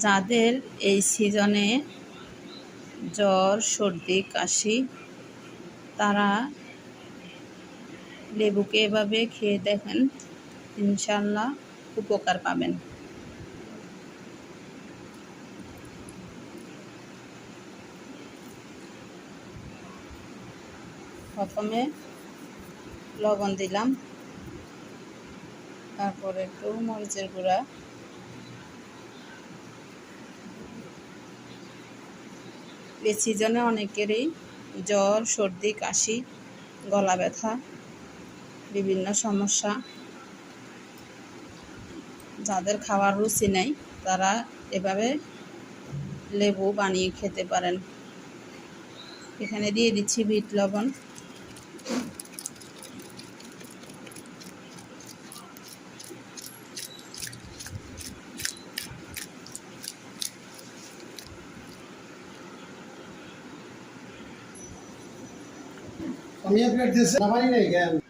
যাদের এই সিজনে জ্বর সর্দি কাশি তারা লেবুকে এভাবে খেয়ে দেখেন, ইনশাল্লাহ উপকার পাবেন। প্রথমে লবণ দিলাম, তারপরে একটু মরিচের গুঁড়া, এই সিজনে অনেকেরই জ্বর সর্দি কাশি গলা ব্যথা বিভিন্ন সমস্যা, যাদের খাওয়ার রুচি নেই তারা এভাবে লেবু বানিয়ে খেতে পারেন। এখানে দিয়ে দিচ্ছি বিট লবণ, আমি প্লেট দিয়েছি না পারি নাই কেন